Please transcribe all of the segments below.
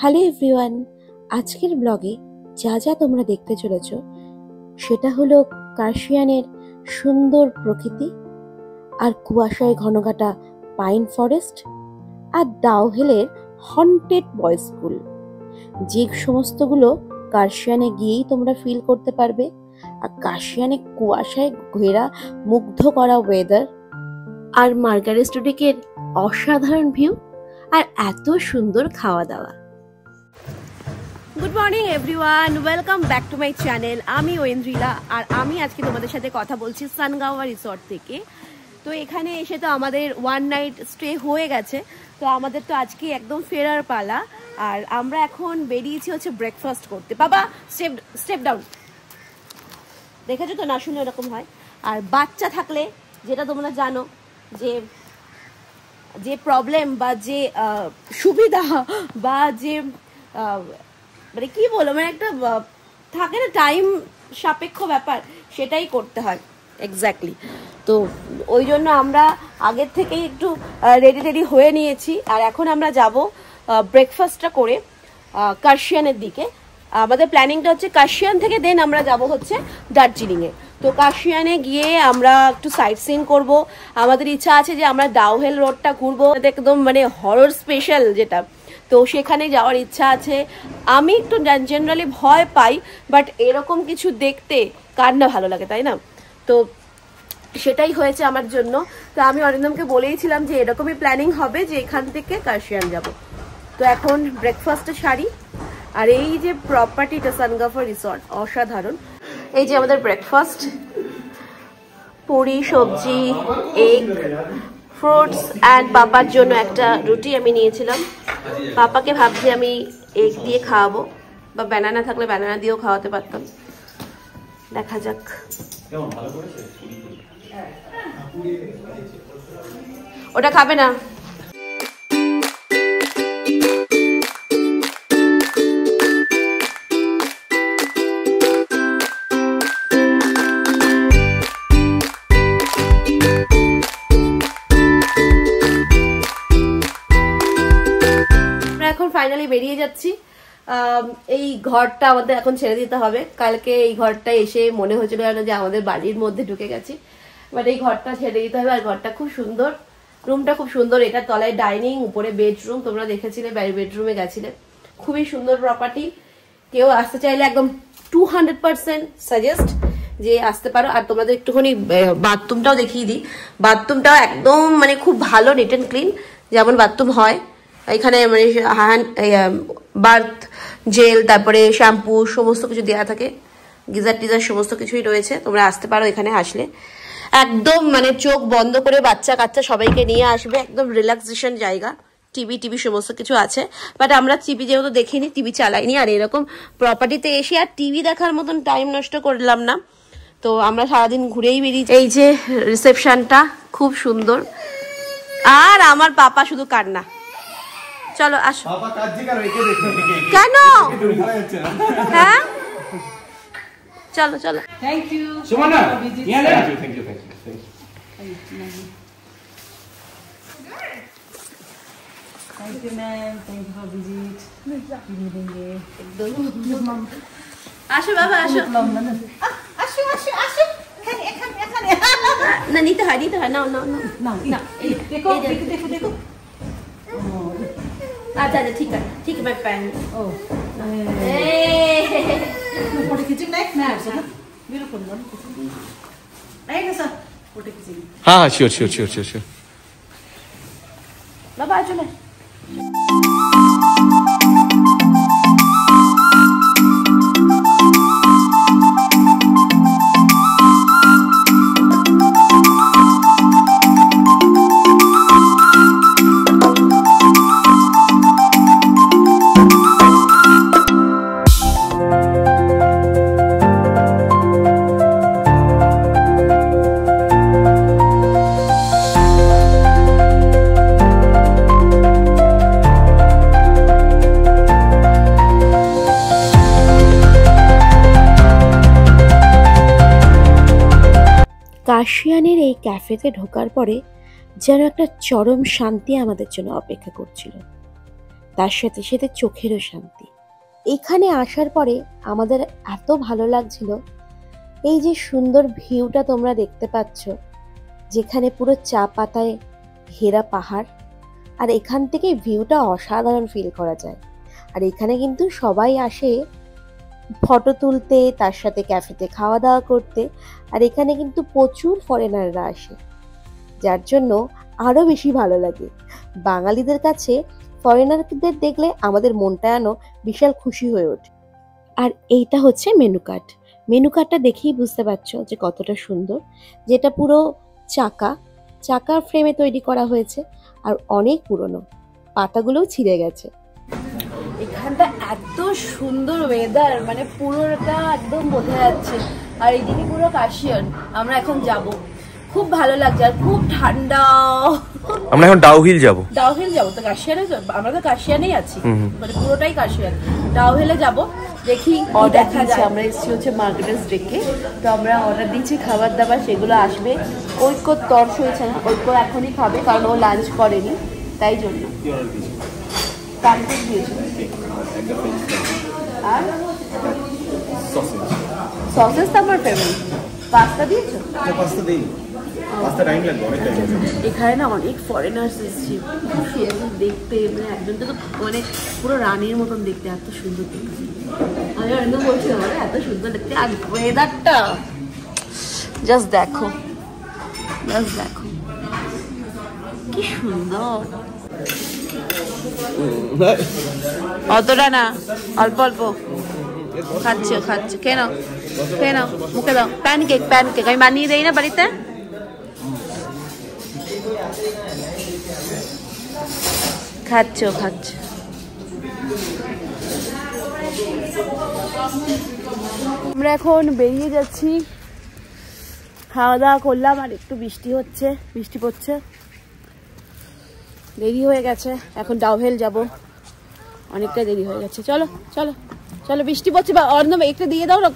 Hello everyone, আজকের ব্লগে যা যা তোমরা দেখতে চলেছ সেটা হলো কার্শিয়ানের সুন্দর প্রকৃতি আর কুয়াশায় ঘনঘাটা পাইন ফরেস্ট আর ডাউহিলের হন্টেড বয়েজ স্কুল, যে সমস্তগুলো কার্শিয়ানে গিয়েই তোমরা ফিল করতে পারবে। আর কার্শিয়ানে কুয়াশায় ঘেরা মুগ্ধ করা ওয়েদার আর মার্গারেট স্টুডিকের অসাধারণ ভিউ আর এত সুন্দর খাওয়া দাওয়া। Good morning everyone, welcome back to my channel. আমি ঐন্দ্রিলা আর আমি আজকে তোমাদের সাথে কথা বলছি সানগাওয়া রিসর্ট থেকে। তো এখানে এসে তো আমাদের ওয়ান নাইট স্টে হয়ে গেছে, তো আমাদের তো আজকে একদম ফেরার পালা। আর আমরা এখন বেরিয়েছি হচ্ছে ব্রেকফাস্ট করতে। বাবা স্টেপ ডাউন, দেখেছো তো, না শুনে এরকম হয়। আর বাচ্চা থাকলে যেটা তোমরা জানো যে প্রবলেম বা যে সুবিধা বা যে মানে কি বলো, মানে একটা থাকে না টাইম সাপেক্ষ ব্যাপার, সেটাই করতে হয় এক্স্যাক্টলি। তো ওই জন্য আমরা আগের থেকেই একটু রেডি হয়ে নিয়েছি। আর এখন আমরা যাব ব্রেকফাস্টটা করে কার্শিয়ানের দিকে। আমাদের প্ল্যানিংটা হচ্ছে কার্শিয়ান থেকে দেন আমরা যাব হচ্ছে দার্জিলিংয়ে। তো কার্শিয়ানে গিয়ে আমরা একটু সাইট সিইং করবো। আমাদের ইচ্ছা আছে যে আমরা ডাউহিল রোডটা ঘুরবো, একদম মানে হরর স্পেশাল যেটা, তো সেখানে যাওয়ার ইচ্ছা আছে। আমি একটু জেনারেলি ভয় পাই, বাট এরকম কিছু দেখতে কার না ভালো লাগে, তাই না? তো সেটাই হয়েছে আমার জন্য। তো আমি অরিন্দমকে বলেইছিলাম যে এরকমই প্ল্যানিং হবে, যে এখান থেকে কার্শিয়ান যাব। তো এখন ব্রেকফাস্টে সারি। আর এই যে প্রপার্টিটা সানগাওয়া রিসর্ট অসাধারণ। এই যে আমাদের ব্রেকফাস্ট, পুরি, সবজি, এগ, ফ্রুটস অ্যান্ড পাপার জন্য একটা রুটি আমি নিয়েছিলাম। পাপাকে ভাবছি আমি এগ দিয়ে খাওয়াবো, বা ব্যানানা থাকলে ব্যানানা দিয়েও খাওয়াতে পারতাম। দেখা যাক। ওটা খাবে না। এখন ফাইনালি বেরিয়ে যাচ্ছি। এই ঘরটা আমাদের এখন ছেড়ে দিতে হবে। কালকে এই ঘরটা এসে মনে হয়েছিল যে আমাদের বাড়ির মধ্যে ঢুকে গেছি, বাট এই ঘরটা ছেড়ে দিতে হবে। আর ঘরটা খুব সুন্দর, রুমটা খুব সুন্দর। এটা তলায় ডাইনিং, উপরে বেডরুম, তোমরা দেখেছিলে বেডরুমে গেছিলে। খুবই সুন্দর প্রপার্টি। কেউ আসতে চাইলে একদম 200% সাজেস্ট যে আসতে পারো। আর তোমাদের একটুখানি বাথরুমটাও দেখিয়ে দিই। বাথরুমটাও একদম মানে খুব ভালো, নিট অ্যান্ড ক্লিন, যেমন বাথরুম হয়। এখানে মানে বার্থ জেল, তারপরে শ্যাম্পু, সমস্ত কিছু দেওয়া থাকে। গিজার টিজার সমস্ত কিছুই রয়েছে। তোমরা আসতে পারো এখানে আসলে। একদম মানে চোখ বন্ধ করে বাচ্চা কাচ্চা সবাইকে নিয়ে আসবে। একদম রিল্যাক্সেশন জায়গা। টিভি সমস্ত কিছু আছে, বাট আমরা টিভি যেহেতু দেখিনি, টিভি চালাইনি। আর এরকম প্রপার্টিতে এসে আর টিভি দেখার মতন টাইম নষ্ট করলাম না। তো আমরা সারাদিন ঘুরেই বেরিয়েছি। এই যে রিসেপশনটা খুব সুন্দর। আর আমার পাপা শুধু কান্না। চলো আসো। কেন? হ্যাঁ চলো চলো। Thank you Sumana. Thank you ma'am, thank you for visit. আসো বাবা আসো। আসো আসো আসো, এখানে এখানে এখানে। না নিতে হয় না না না না, দেখো দেখো দেখো দেখো। আচ্ছা ঠিক আছে, ঠিক मैं पहन। ও फोटो खींचेंगे ना? मैं आपसे ना बिल्कुल ना आएगा सर, फोटो खींचेंगे। हाँ श्योर। बाबा आ चले। কার্শিয়ানের এই ক্যাফেতে ঢোকার পরে যেন একটা চরম শান্তি আমাদের জন্য অপেক্ষা করছিল। তার সাথে সাথে চোখেরও শান্তি। এখানে আসার পরে আমাদের এত ভালো লাগছিল। এই যে সুন্দর ভিউটা তোমরা দেখতে পাচ্ছ, যেখানে পুরো চা পাতায় ঘেরা পাহাড়, আর এখান থেকে ভিউটা অসাধারণ ফিল করা যায়। আর এখানে কিন্তু সবাই আসে ফটো তুলতে, তার সাথে ক্যাফেতে খাওয়া দাওয়া করতে। আর এখানে কিন্তু প্রচুর ফরেনাররা আসে, যার জন্য আরো বেশি ভালো লাগে। বাঙালিদের কাছে ফরেনারদের দেখলে আমাদের মনটা যেন বিশাল খুশি হয়ে ওঠে। আর এইটা হচ্ছে মেনু কার্ড। মেনু কার্ডটা দেখেই বুঝতে পারছো যে কতটা সুন্দর, যেটা পুরো চাকা ফ্রেমে তৈরি করা হয়েছে আর অনেক পুরনো, পাতাগুলোও ছিঁড়ে গেছে। এখানটা এত সুন্দর ওয়েদার, মানে পুরোটা একদম বোঝা যাচ্ছে। আর এইদিকে পুরো কাশিয়ান, আমরা এখন যাব, খুব ভালো লাগছে আর খুব ঠান্ডা। আমরা এখন ডাউহিল যাব। ডাউহিল যাবো তো, কাশিয়ানে আমরা তো কাশিয়ানেই আছি, মানে পুরোটাই কাশিয়ান। ডাউহিলে যাব, দেখি অর্ডার দিয়েছি। আমরা এসেছি হচ্ছে মার্কেটার্স ডেকে, তো আমরা অর্ডার দিচ্ছি খাবার দাবার, সেগুলো আসবে। ঐক্য তর্স হয়েছে না, ঐক্য এখনই খাবে কারণ ও লাঞ্চ করেনি, তাই জন্য আর সসেস তো আমার ফেভারিট। পাস্তা দিয়েছো? পাস্তা দেই, পাস্তা টাইম লাগবে, অনেক টাইম লাগবে। এখানে না অনেক ফরেনার্স এসেছে, খুব সুন্দর দেখতে, মানে একজনটা তো মানে পুরো রানীর মতন দেখতে, এত সুন্দর দেখতে। আমি একদম বলছিলাম মানে এত সুন্দর দেখতে। আর ওয়েদারটা জাস্ট দেখো, কি সুন্দর। অতটা না, অল্প অল্প খাচ্ছে। কেন মুখে দাও। প্যানকেক আমি বানিয়ে দেই না বাড়িতে। খাচ্ছ আমরা এখন বেরিয়ে যাচ্ছি, খাওয়া দাওয়া করলাম, আর একটু বৃষ্টি পড়ছে, দেরি হয়ে গেছে। এখন ডাউহেল যাব, অনেকটা দেরি হয়ে গেছে। চলো বৃষ্টি পড়ছে। বা অর্ণব একটু দিয়ে দাও না।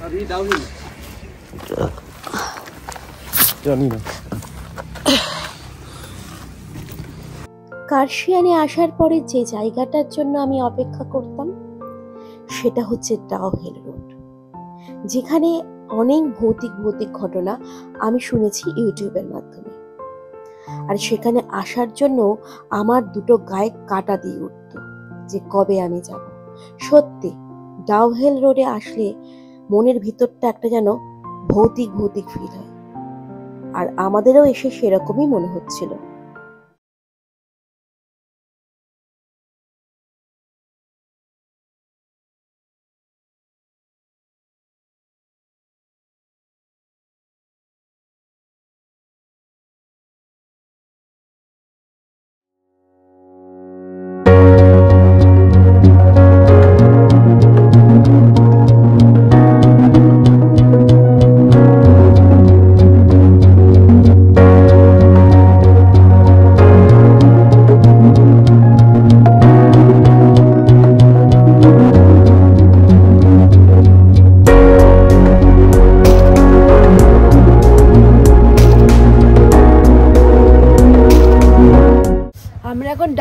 अभी डाउहिल জানি না। কার্শিয়ানে আসার পরে যে জায়গাটার জন্য আমি অপেক্ষা করতাম সেটা হচ্ছে ডাউহিল রোড, যেখানে অনেক ভৌতিক ঘটনা আমি শুনেছি ইউটিউবের মাধ্যমে। আর সেখানে আসার জন্য আমার দুটো গায়ে কাঁটা দিয়ে উঠত যে কবে আমি যাব। সত্যি ডাউহিল রোডে আসলে মনের ভিতরটা একটা যেন ভৌতিক ফিল হয়, আর আমাদেরও এসে সেরকমই মনে হচ্ছিল।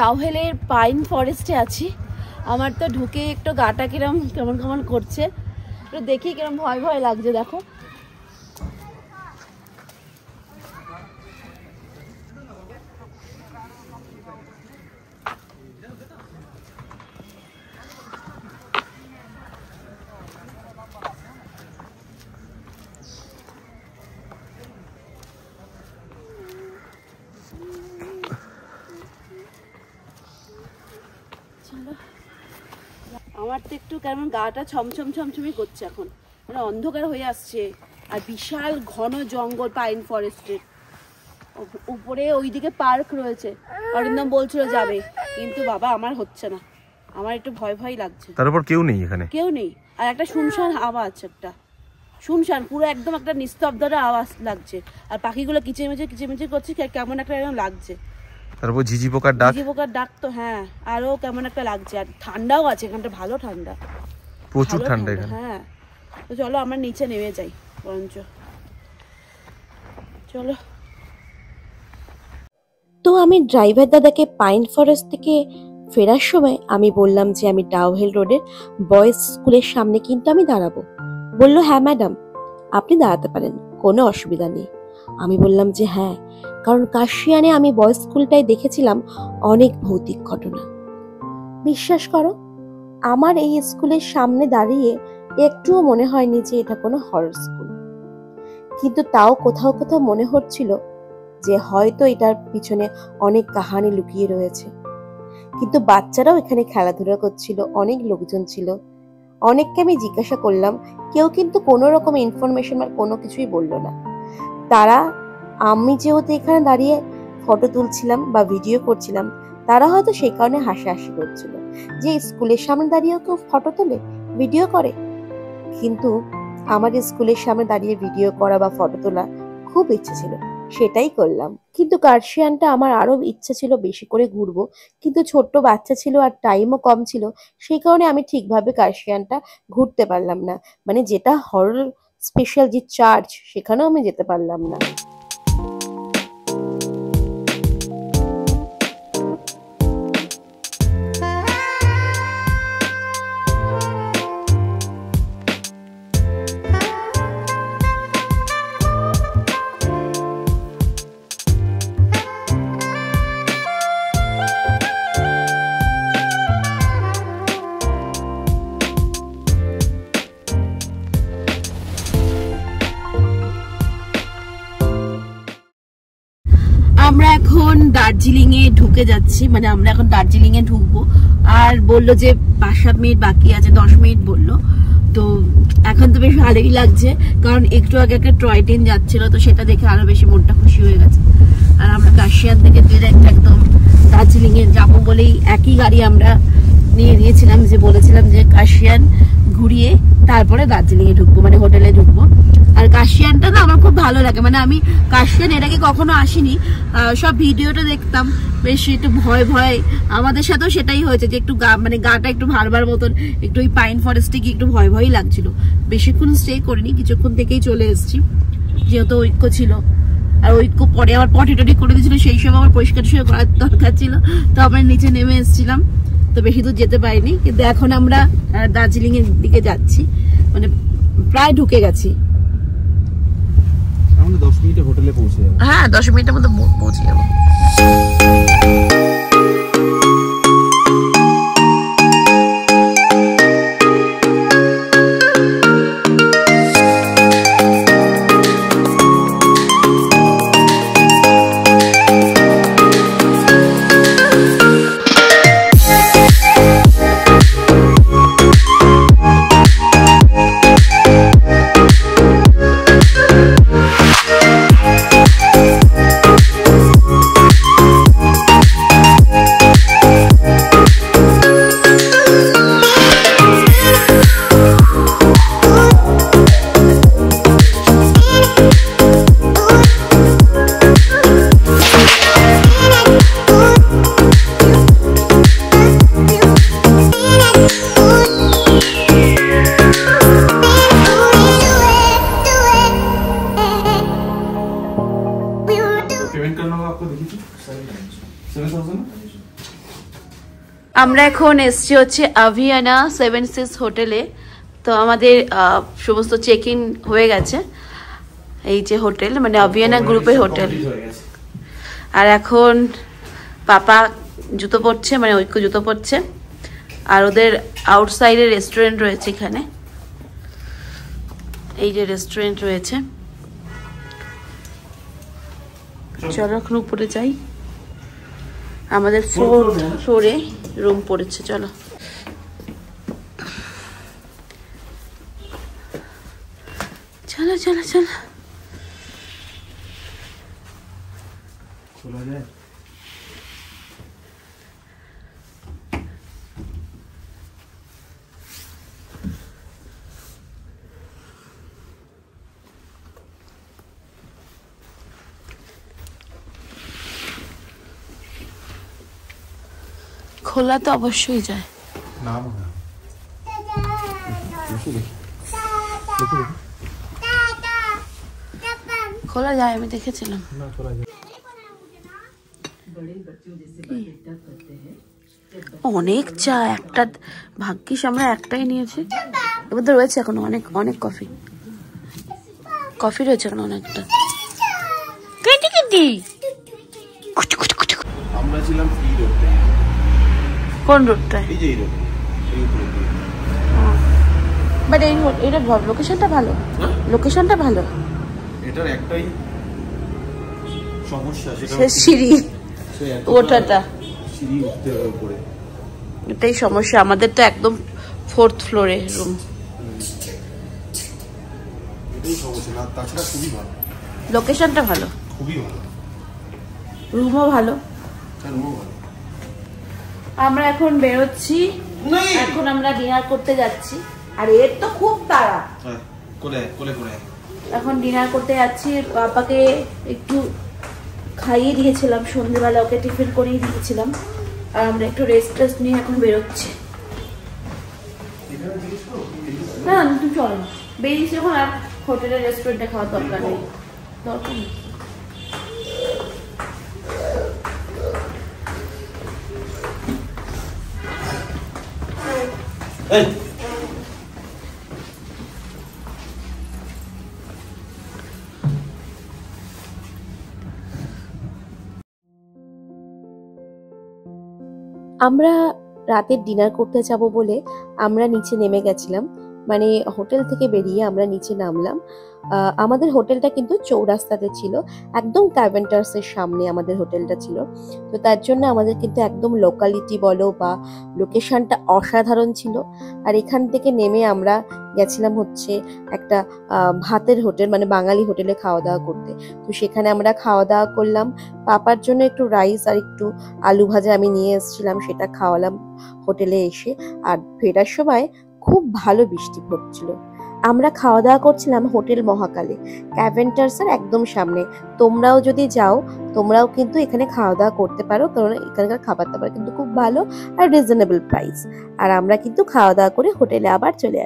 ডাউহিলের পাইন ফরেস্টে আছি। আমার তো ঢুকে একটু গাটা কেমন করছে, একটু দেখি কিরম ভয় লাগছে। দেখো আমার তো একটু কেমন গাটা ছমছমই করছে এখন, মানে অন্ধকার হয়ে আসছে। আর বিশাল ঘন জঙ্গল পাইন ফরেস্টের উপরে, ওইদিকে পার্ক রয়েছে। অরিন্দম বলছিল যাবে, কিন্তু বাবা আমার হচ্ছে না, আমার একটু ভয় লাগছে। তার উপর কেউ নেই এখানে, কেউ নেই, আর একটা শুনশান আওয়াজ একটা। শুনশান পুরো একদম একটা নিস্তব্ধতা আওয়াজ লাগছে, আর পাখিগুলো কিচিরমিচির করছে, কেমন একটা এরকম লাগছে। তারপর ঝিঝি পোকার ডাক, ঝিঝি পোকার ডাক তো হ্যাঁ, আরো কেমন একটা লাগছে। আর ঠান্ডাও আছে এখানটা, ভালো ঠান্ডা, প্রচুর ভালো ঠান্ডা এখানে। হ্যাঁ, তো চলো আমরা নিচে নেমে যাই বরঞ্চ, চলো। তো আমি ড্রাইভার দাদাকে পাইন ফরেস্ট থেকে ফেরার সময় আমি বললাম যে আমি ডাউহিল রোডের বয়েজ স্কুলের সামনে কিন্তু আমি দাঁড়াবো। বলল হ্যাঁ ম্যাডাম, আপনি দাঁড়াতে পারেন, কোনো অসুবিধা নেই। আমি বললাম যে হ্যাঁ, কারণ কাশিয়ানে আমি বয়েজ স্কুলটাই দেখেছিলাম অনেক ভৌতিক ঘটনা। বিশ্বাস করো, আমার এই স্কুলের সামনে দাঁড়িয়ে একটুও মনে হয়নি যে এটা কোনো হরর স্কুল, কিন্তু তাও কোথাও কোথাও মনে হচ্ছিল যে হয়তো এটার পিছনে অনেক কাহানি লুকিয়ে রয়েছে। কিন্তু বাচ্চারাও এখানে খেলাধুলা করছিল, অনেক লোকজন ছিল, অনেককে আমি জিজ্ঞাসা করলাম, কেউ কিন্তু কোনো রকম ইনফরমেশন আর কোনো কিছুই বললো না। তারা, আমি যেহেতু এখানে দাঁড়িয়ে ফটো তুলছিলাম বা ভিডিও করছিলাম, তারা হয়তো সেই কারণে হাসাহাসি করছিল যে স্কুলের সামনে দাঁড়িয়েও কেউ ফটো তোলে, ভিডিও করে। কিন্তু আমার স্কুলের সামনে দাঁড়িয়ে ভিডিও করা বা ফটো তোলা খুব ইচ্ছে ছিল, সেটাই করলাম। কিন্তু কার্শিয়ানটা আমার আরো ইচ্ছা ছিল বেশি করে ঘুরবো, কিন্তু ছোট্ট বাচ্চা ছিল আর টাইমও কম ছিল, সেই কারণে আমি ঠিকভাবে কার্শিয়ানটা ঘুরতে পারলাম না। মানে যেটা হরর স্পেশাল যে চার্চ, সেখানেও আমি যেতে পারলাম না। আমরা এখন দার্জিলিং এ ঢুকে যাচ্ছি, মানে আমরা এখন দার্জিলিং এ ঢুকবো। আর বললো যে 5-7 মিনিট বাকি আছে, 10 মিনিট বললো। তো এখন তো বেশ ভালোই লাগছে, কারণ একটু আগে একটা টয় ট্রেন যাচ্ছিল, তো সেটা দেখে আরো বেশি মনটা খুশি হয়ে গেছে। আর আমরা কাশিয়ান থেকে ডিরেক্ট একদম দার্জিলিং এ যাবো বলেই একই গাড়ি আমরা নিয়ে নিয়েছিলাম, যে বলেছিলাম যে কাশিয়ান ঘুরিয়ে তারপরে দার্জিলিং এ ঢুকবো, মানে হোটেলে ঢুকবো। আর কাশিয়ানটা না আমার খুব ভালো লাগে, মানে আমি কাশিয়ান এর আগে কখনো আসিনি, সব ভিডিওটা দেখতাম, বেশ একটু ভয় ভয়, আমাদের সাথেও সেটাই হয়েছে যে একটু মানে গাটা একটু ভারবার মতন, একটু ওই পাইন ফরেস্টে গিয়ে একটু ভয় ভয়ই লাগছিল। বেশিক্ষণ স্টে করিনি, কিছুক্ষণ থেকেই চলে এসেছি, যেহেতু ঐক্য ছিল। আর ঐক্য পরে আবার পটি টটি করে দিয়েছিল, সেই সময় আমার পরিষ্কার করার দরকার ছিল, তো আমরা নিচে নেমে এসেছিলাম, তো বেশি দূর যেতে পারিনি। কিন্তু এখন আমরা দার্জিলিং এর দিকে যাচ্ছি, মানে প্রায় ঢুকে গেছি। 10 মিনিটে হোটেলে পৌঁছে যাবো। হ্যাঁ, 10 মিনিটের মধ্যে পৌঁছে যাবো। আমরা এখন এসছি হচ্ছে আভিয়ানা 7 সিজ হোটেলে। তো আমাদের সমস্ত চেক ইন হয়ে গেছে, এই যে হোটেল, মানে আভিয়ানা গ্রুপের হোটেল। আর এখন পাপা জুতো পরছে, মানে ঐক্য জুতো পরছে, আর ওদের আউটসাইডে রেস্টুরেন্ট রয়েছে এখানে, এই যে রেস্টুরেন্ট রয়েছে। চলো এখন উপরে যাই, আমাদের 4th ফ্লোরে রুম পড়েছে। চলো চলো চলো চলো। খোলা তো অবশ্যই যায়। না মনে হয়। খোলা যায়, আমি দেখেছিলাম। ना थोड़ा অনেক চা, একটা ভাগ্যিস আমরা একটাই নিয়েছি। এবার তো রয়েছে এখন অনেক অনেক কফি, কফি রয়েছে এখন অনেকটা। কেটে কেটে আমরা ছিলাম এই রোডে, কোন রোডটায়? এই যে এই রোডে, এই রোডে। বাট এইটা লোকেশনটা ভালো, লোকেশনটা ভালো। এটার একটাই সমস্যা, সেটা সে সিঁড়ি সে ওটাটা, সিঁড়ি উঠতে হবে উপরে। এটাই সমস্যা। আমাদের তো একদম 4th ফ্লোরে রুম। এটাই সমস্যা, না তাছাড়া খুবই ভালো, লোকেশনটা ভালো, খুবই ভালো, রুমও ভালো। রুমও ভালো। আমরা এখন বেরোচ্ছি, এখন আমরা ডিনার করতে যাচ্ছি। আর এর তো খুব তাড়া, হ্যাঁ, কোলে কোলে কোলে। এখন ডিনার করতে যাচ্ছি। পাপাকে একটু খাইয়ে দিয়েছিলাম সন্ধ্যেবেলা, ওকে টিফিন করিয়ে দিয়েছিলাম। আর আমরা একটু রেস্ট নিয়ে এখন বেরোচ্ছি। না তুমি চলো না, বেরিয়েছি এখন, আর হোটেলের রেস্টুরেন্টে খাওয়ার দরকার নেই, দরকার নেই। আমরা রাতের ডিনার করতে যাব বলে আমরা নিচে নেমে গেছিলাম, মানে হোটেল থেকে বেরিয়ে আমরা নিচে নামলাম। আমাদের হোটেলটা কিন্তু চৌরাস্তাতে ছিল, একদম ক্যাভেন্টার্সের সামনে আমাদের হোটেলটা ছিল। তো তার জন্য আমাদের কিন্তু একদম লোকালিটি বলো বা লোকেশনটা অসাধারণ ছিল। আর এখান থেকে নেমে আমরা গেছিলাম হচ্ছে একটা ভাতের হোটেল, মানে বাঙালি হোটেলে খাওয়া দাওয়া করতে। তো সেখানে আমরা খাওয়া দাওয়া করলাম। পাপার জন্য একটু রাইস আর একটু আলু ভাজা আমি নিয়ে এসেছিলাম, সেটা খাওয়ালাম হোটেলে এসে। আর ফেরার সময় খুব ভালো বৃষ্টি পড়ছিল। আমরা খাওয়া দাওয়া করছিলাম হোটেল মহাকালে, ক্যাভেন্টার্সের একদম সামনে। তোমরাও যদি যাও, তোমরাও কিন্তু এখানে খাওয়া দাওয়া করতে পারো, কারণ এখানকার খাবার দাবার কিন্তু খুব ভালো আর রিজনেবল প্রাইস। আর আমরা কিন্তু খাওয়া দাওয়া করে হোটেলে আবার চলে আসি।